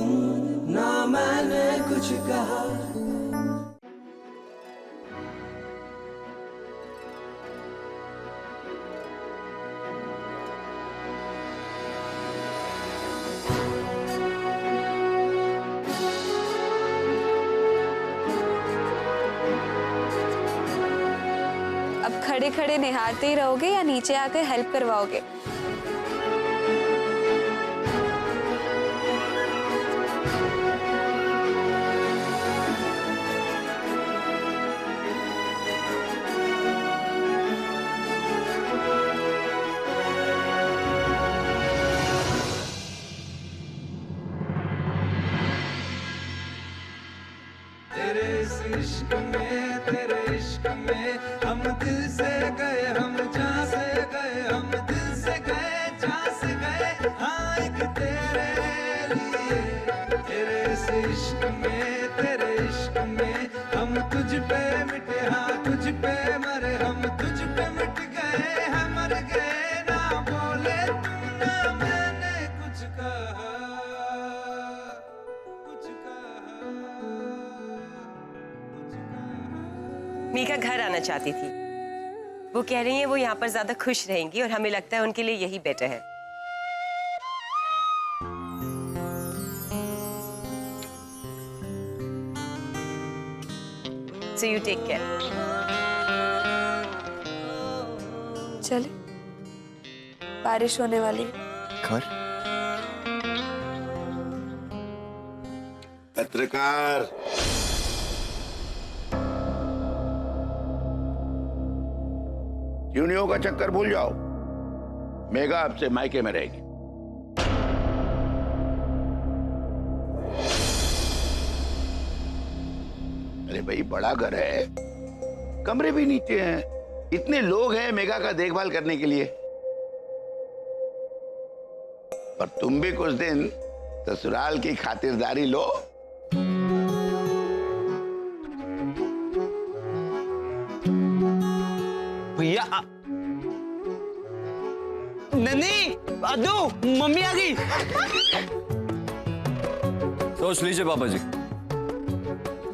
तुम, ना मैंने कुछ कहा। अब खड़े खड़े निहारते ही रहोगे या नीचे आकर हेल्प करवाओगे? तेरे इश्क में हम दिल से गए, हम जहाँ से गए, हम दिल से गए, जहाँ से गए, हाँ एक तेरे लिए। तेरे इश्क में हम तुझ पे मिटे, हाँ तुझ पे मरे, हम तुझ पे मिट गए, हम मर गए, ना बोले तुम, ना मैंने कुछ कहा, कुछ कहा, कुछ कहा। मीका घर आना चाहती थी। वो कह रही है वो यहाँ पर ज्यादा खुश रहेंगी और हमें लगता है उनके लिए यही बेटर है। So you take care. चले, बारिश होने वाली है। घर पत्रकार, यूनियो का चक्कर भूल जाओ। मेघा आपसे मायके में रहेगी। अरे भाई, बड़ा घर है, कमरे भी नीचे हैं, इतने लोग हैं मेघा का देखभाल करने के लिए। पर तुम भी कुछ दिन ससुराल की खातिरदारी लो। भैया नन्ही, अद्दू, मम्मी आ गई। सोच लीजिए पापा जी,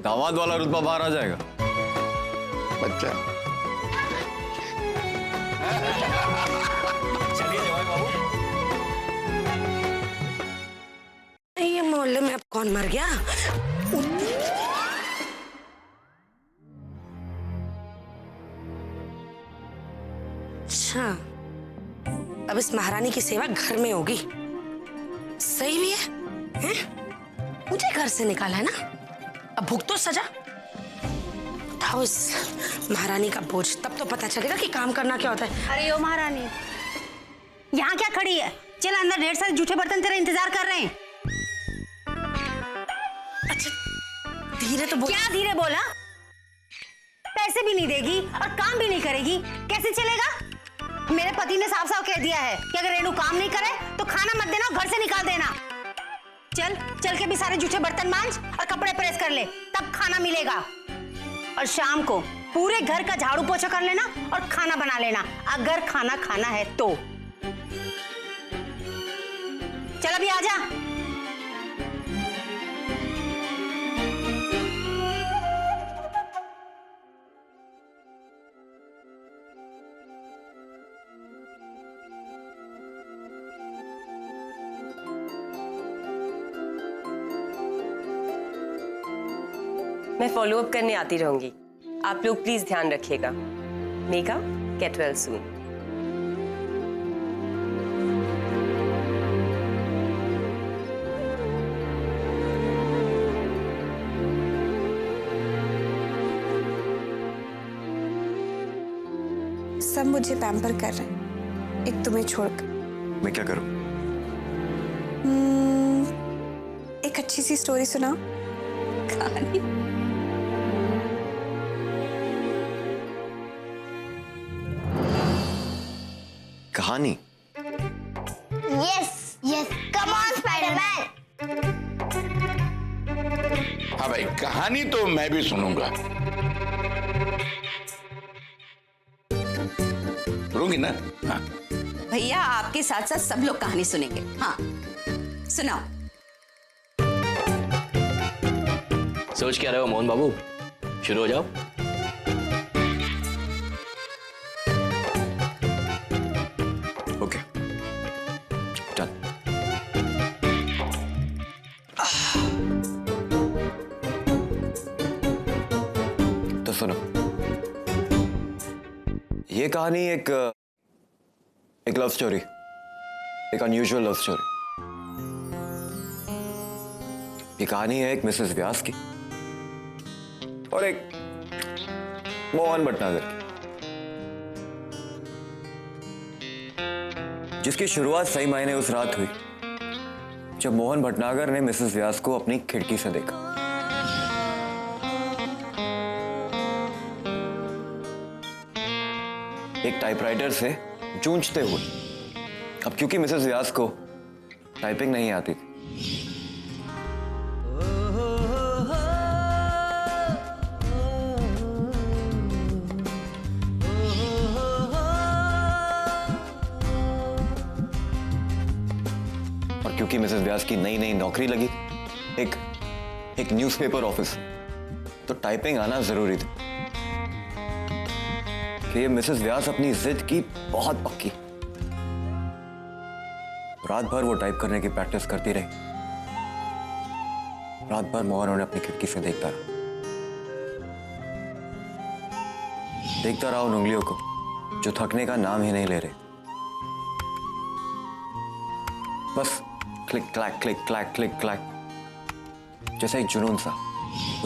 दामाद वाला रुतबा बाहर आ जाएगा। बच्चा चलिए जवाई बाबू। ये मोहल्ले में अब कौन मर गया? अच्छा, अब इस महारानी की सेवा घर में होगी। सही भी है, हैं? मुझे घर से निकाला है ना, अब भुगतो सजा। उठाओ इस महारानी का बोझ, तब तो पता चलेगा कि काम करना क्या होता है। अरे ओ महारानी, यहाँ क्या खड़ी है? चल अंदर, ढेर सारे जूठे बर्तन तेरा इंतजार कर रहे हैं। अच्छा, धीरे तो बोल। क्या धीरे बोला? पैसे भी नहीं देगी और काम भी नहीं करेगी, कैसे चलेगा? मेरे पति ने साफ साफ कह दिया है कि अगर रेनू काम नहीं करे तो खाना मत देना और घर से निकाल देना। चल चल के भी सारे जूठे बर्तन मांज और कपड़े प्रेस कर ले, तब खाना मिलेगा। और शाम को पूरे घर का झाड़ू पोछा कर लेना और खाना बना लेना, अगर खाना खाना है तो। चल अभी आजा। मैं फॉलो अप करने आती रहूंगी, आप लोग प्लीज ध्यान रखिएगा। Megha, get well soon. सब मुझे पैम्पर कर रहे हैं, एक तुम्हें छोड़कर। मैं क्या करूं? एक अच्छी सी स्टोरी सुनाओ। कहानी? कहानी? Yes yes, come on Spiderman. हाँ भाई, कहानी तो मैं भी सुनूंगा। सुनूंगी ना? हाँ। भैया आपके साथ साथ सब लोग कहानी सुनेंगे। हाँ सुनाओ। सोच क्या रहे हो मोहन बाबू? शुरू हो जाओ। Okay done. तो सुनो, ये कहानी एक लव स्टोरी, एक अनयूजुअल लव स्टोरी। ये कहानी है एक मिसेस व्यास की और एक मोहन भटनागर की, जिसकी शुरुआत सही मायने उस रात हुई जब मोहन भटनागर ने मिसेस व्यास को अपनी खिड़की से देखा। एक टाइपराइटर से जूझते हुए। अब क्योंकि मिसेस व्यास को टाइपिंग नहीं आती थी, और क्योंकि मिसेस व्यास की नई नई नौकरी लगी एक न्यूज़पेपर ऑफिस, तो टाइपिंग आना जरूरी था। कि ये मिसेस व्यास अपनी जिद की बहुत पक्की। रात भर वो टाइप करने की प्रैक्टिस करती रही। रात भर मोहन उन्हें अपनी खिड़की से देखता रहा उन उंगलियों को जो थकने का नाम ही नहीं ले रहे। बस click clack click clack click clack, जैसे एक जुनून सा।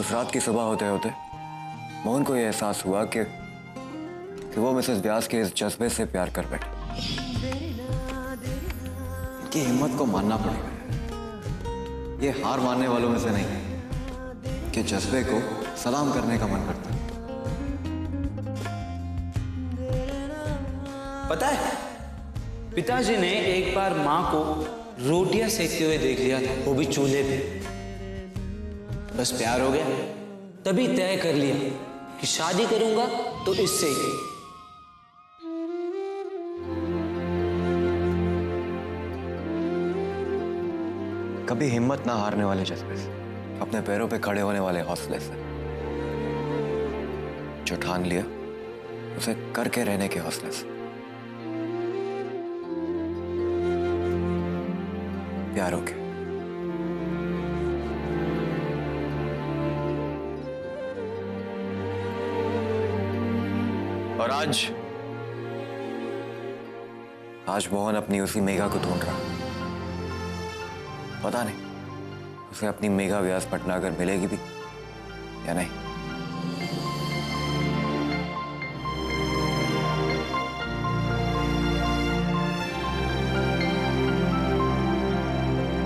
उस रात की सुबह होते होते मोहन को यह एहसास हुआ कि वो मिसेस व्यास के इस जज्बे से प्यार कर बैठे। कि हिम्मत को मानना पड़ेगा। ये हार मानने वालों में से नहीं कि जज्बे को सलाम करने का मन करता है। पता है, पिताजी ने एक बार मां को रोटियां सेकते हुए देख लिया था, वो भी चूल्हे पे। बस प्यार हो गया, तभी तय कर लिया कि शादी करूंगा तो इससे ही। कभी हिम्मत ना हारने वाले जज्बे से, अपने पैरों पे खड़े होने वाले हौसले से, जो ठान लिया उसे करके रहने के हौसले से। प्यार हो के। और आज मोहन अपनी उसी मेघा को ढूंढ रहा। पता नहीं उसे अपनी मेघा व्यास भटनागर मिलेगी भी या नहीं।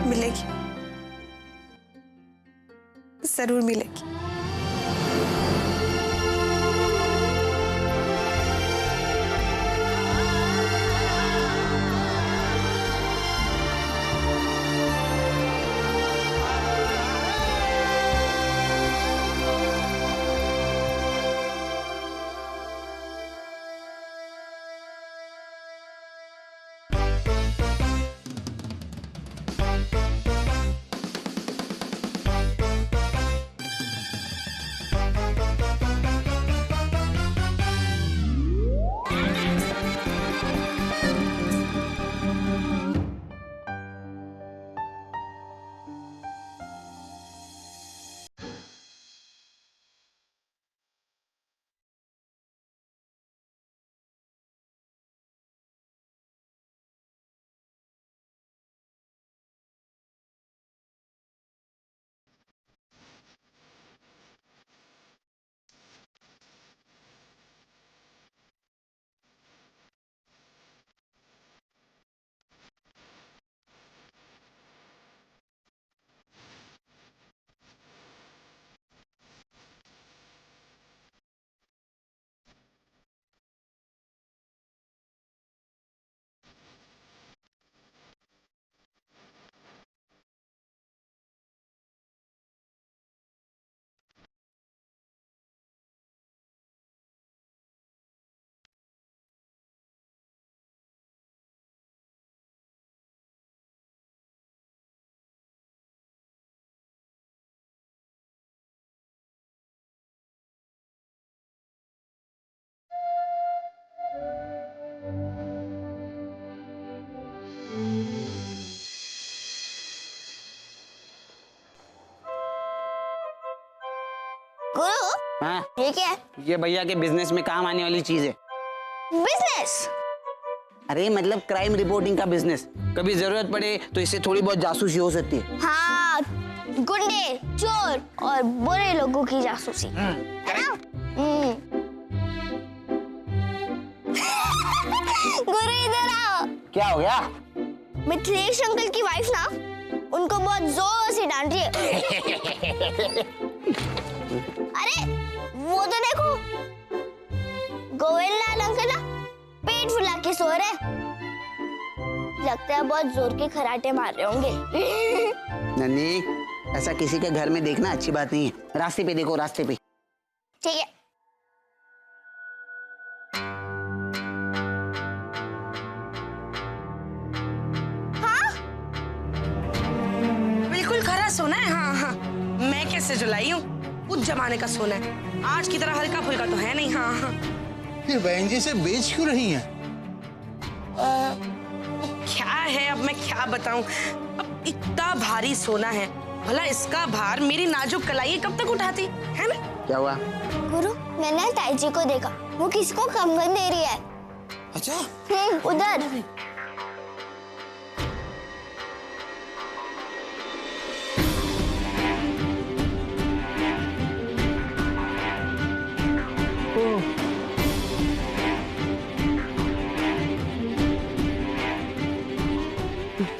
मिलेगी, जरूर मिलेगी। गुरु, हाँ, ये क्या है? ये भैया के बिजनेस में काम आने वाली चीज है। बिजनेस? अरे मतलब क्राइम रिपोर्टिंग का बिजनेस। कभी जरूरत पड़े तो इससे थोड़ी बहुत जासूसी हो सकती है। हाँ, गुंडे, चोर और बुरे लोगों की जासूसी, है ना? गुरु इधर आओ। क्या हो गया? मिथिलेश अंकल की वाइफ ना उनको बहुत जोर से डांट रही है। अरे वो तो देखो, गोविंदलाल अंकल ना पेट फुला के सो रहे, लगता है बहुत जोर के खराटे मार रहे होंगे। नन्ही, ऐसा किसी के घर में देखना अच्छी बात नहीं है। रास्ते पे देखो, रास्ते पे। ठीक है। हाँ, बिल्कुल खरा सोना है। हाँ हाँ, मैं कैसे जलाई हूँ, उस जमाने का सोना है, आज की तरह हल्का फुल्का तो है नहीं। हाँ हाँ। फिर बहन जी से बेच क्यों रही हैं? क्या है, अब मैं क्या बताऊं। अब इतना भारी सोना है, भला इसका भार मेरी नाजुक कलाई कब तक उठाती है ना? क्या हुआ? गुरु, मैंने ताई जी को देखा, वो किसको कंगन दे रही है। अच्छा, उधर।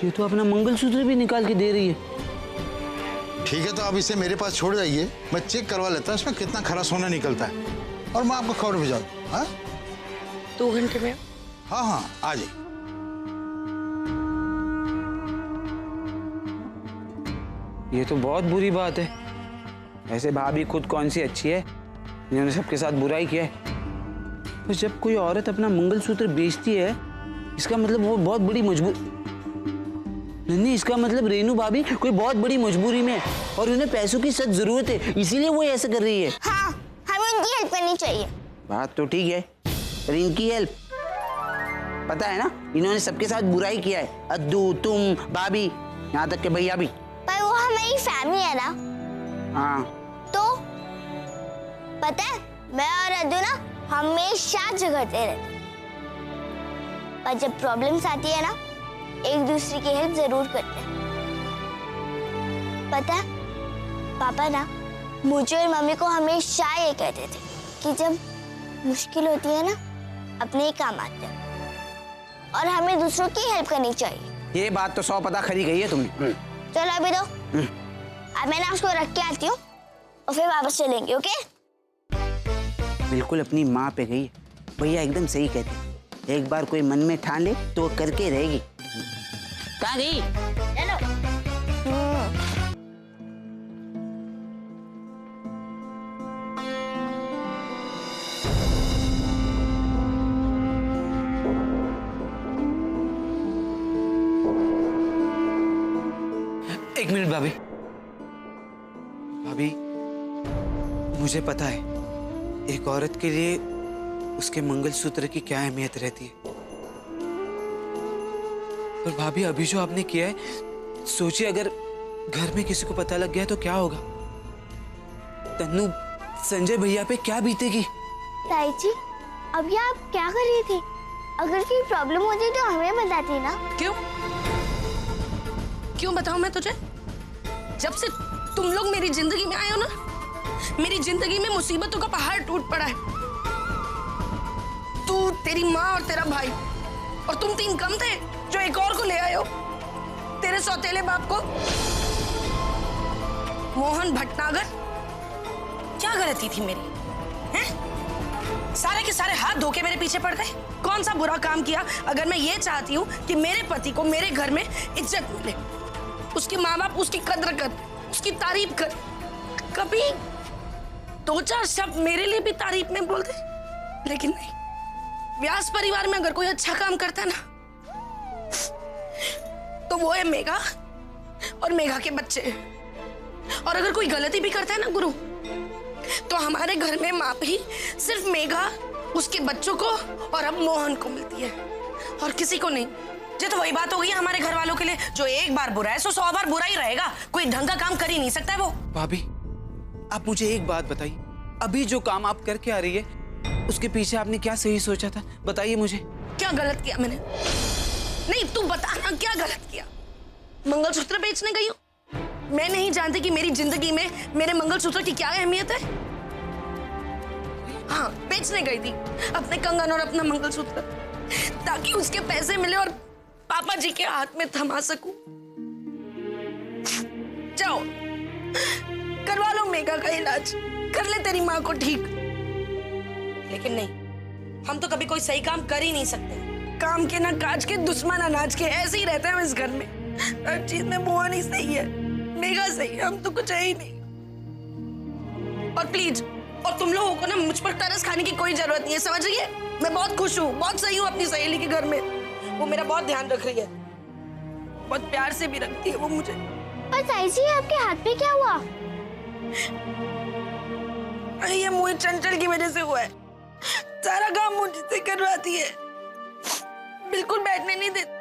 ये तो अपना मंगलसूत्र भी निकाल के दे रही है। ठीक है, तो आप इसे मेरे पास छोड़ जाइए, मैं चेक करवा लेता हूँ इसमें कितना खरा सोना निकलता है, और मैं आपको खबर भिजवा दूँ। हाँ, 2 घंटे में? हाँ हाँ, आ जाइए। ये तो बहुत बुरी बात है। ऐसे भाभी खुद कौन सी अच्छी है, इन्होंने सबके साथ बुराई किया है। तो जब कोई औरत अपना मंगलसूत्र बेचती है, इसका मतलब वो बहुत बड़ी नहीं, इसका मतलब रेनू भाभी कोई बहुत बड़ी मजबूरी में है और उन्हें पैसों की सख्त जरूरत है, इसीलिए वो ऐसा कर रही है। हाँ, हमें उनकी हेल्प करनी चाहिए। बात तो ठीक है, पर इनकी हेल्प, पता है ना, इन्होंने सबके साथ बुराई किया है। अद्दू, तुम, भाभी, यहाँ तक के भैया भी। पर वो हमारी फैमिली है ना। हाँ, तो पता है, मैं और अद्दू ना हमेशा झगड़ते रहते, पर जब प्रॉब्लम्स आती है ना, एक दूसरे की हेल्प जरूर करते हैं। पता है, पापा ना मुझे और मम्मी को हमेशा ये कहते थे कि जब मुश्किल होती है ना, अपने ही काम आते हैं और हमें दूसरों की हेल्प करनी चाहिए। ये बात तो 100 पता खरी गई है तुमने। चलो अभी दो, अब मैं ना उसको रख के आती हूँ और फिर वापस चलेंगे। ओके? बिल्कुल अपनी माँ पे गई। भैया एकदम सही कहते हैं, एक बार कोई मन में ठान ले तो वो करके रहेगी। कहाँ गई? चलो। एक मिनट भाभी। भाभी, मुझे पता है एक औरत के लिए उसके मंगलसूत्र की क्या अहमियत रहती है, पर भाभी अभी जो आपने किया है, सोचिए अगर घर में किसी को पता लग गया तो क्या होगा। तन्नू, संजय भैया पे क्या बीतेगी। ताई जी, अभी आप क्या कर रही थी? अगर कोई प्रॉब्लम होती तो हमें बताती ना। क्यों बताऊं मैं तुझे? जब से तुम लोग मेरी जिंदगी में आए हो ना, मेरी जिंदगी में मुसीबतों का पहाड़ टूट पड़ा है। तू, तेरी माँ और तेरा भाई, और तुम 3 कम थे जो एक और को ले आए हो, तेरे सौतेले बाप को। मोहन भटनागर, क्या गलती थी मेरी? हैं? सारे के सारे हाथ धो के मेरे पीछे पड़ गए। कौन सा बुरा काम किया अगर मैं ये चाहती हूँ कि मेरे पति को मेरे घर में इज्जत मिले, उसके माँ बाप उसकी कद्र कर, उसकी तारीफ कर, कभी 2-4 शब्द मेरे लिए भी तारीफ में बोल दे। लेकिन नहीं, व्यास परिवार में अगर कोई अच्छा काम करता है ना, तो वो है मेघा और मेघा के बच्चे। और अगर कोई गलती भी करता है ना गुरु, तो हमारे घर में माँ भी सिर्फ मेघा, उसके बच्चों को और अब मोहन को मिलती है और किसी को नहीं। ये तो वही बात हो गई है हमारे घर वालों के लिए, जो एक बार बुरा है सो 100 बार बुरा ही रहेगा। कोई ढंग का काम कर ही नहीं सकता है वो। भाभी आप मुझे एक बात बताइए, अभी जो काम आप करके आ रही है उसके पीछे आपने क्या सही सोचा था, बताइए मुझे। क्या गलत किया मैंने? नहीं तू बता ना, क्या गलत किया? मंगलसूत्र बेचने गई हूँ? मैं नहीं जानती कि मेरी जिंदगी में मेरे मंगलसूत्र की क्या अहमियत है। हाँ, बेचने गई थी अपने कंगन और अपना मंगलसूत्र, ताकि उसके पैसे मिले और पापा जी के हाथ में थमा सकूं। जाओ करवा लो मेघा का इलाज, कर ले तेरी माँ को ठीक। लेकिन नहीं, हम तो कभी कोई सही काम कर ही नहीं सकते। काम के ना काज के, दुश्मन अनाज के, ऐसे ही रहते हैं हम इस घर में। हर चीज में मोहन ही सही है, मेघा सही है, हम तो कुछ है ही नहीं। और प्लीज, और तुम लोगों को ना मुझ पर तरस खाने की कोई जरूरत नहीं है, समझ रही है? मैं बहुत खुश हूँ, बहुत सही हूँ अपनी सहेली के घर में। वो मेरा बहुत ध्यान रख रही है, बहुत प्यार से भी रखती है वो मुझे। पर ताई जी आपके हाथ पे क्या हुआ? अरे ये मोहित चंचल की वजह से हुआ है। सारा काम मुझसे करवाती है, बिल्कुल बैठने नहीं देती।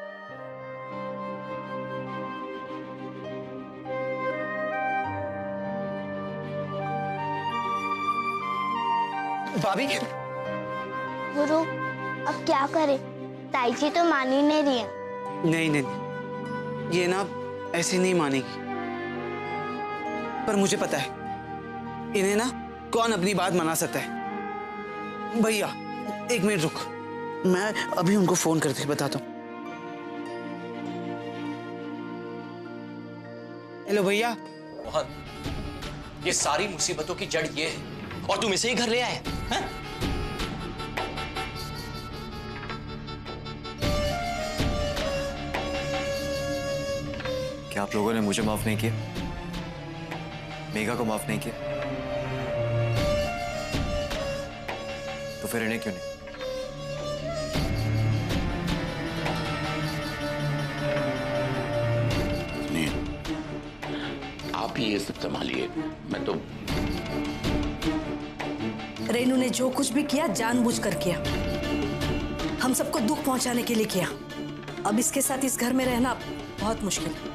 भाभी गुरु अब क्या करे, ताई जी तो मान ही नहीं रही है। नहीं नहीं नहीं, ये ना ऐसे नहीं मानेगी। पर मुझे पता है इन्हें ना कौन अपनी बात मना सकता है। भैया 1 मिनट रुक, मैं अभी उनको फोन करके बताता हूँ। हेलो भैया। मोहन, ये सारी मुसीबतों की जड़ ये है और तुम इसे ही घर ले आए हैं? क्या आप लोगों ने मुझे माफ नहीं किया? मेघा को माफ नहीं किया? तो फिर इन्हें क्यों नहीं? आप ही ये सब संभालिए, मैं तो। रेनू ने जो कुछ भी किया जानबूझकर किया, हम सबको दुख पहुंचाने के लिए किया। अब इसके साथ इस घर में रहना बहुत मुश्किल है।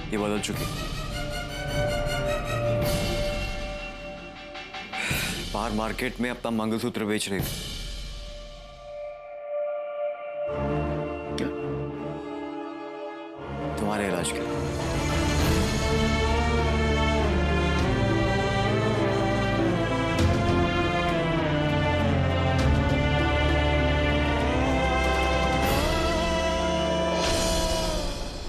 ये बदल चुकी, बाहर मार्केट में अपना मंगलसूत्र बेच रही थी। तुम्हारे इलाज के लिए।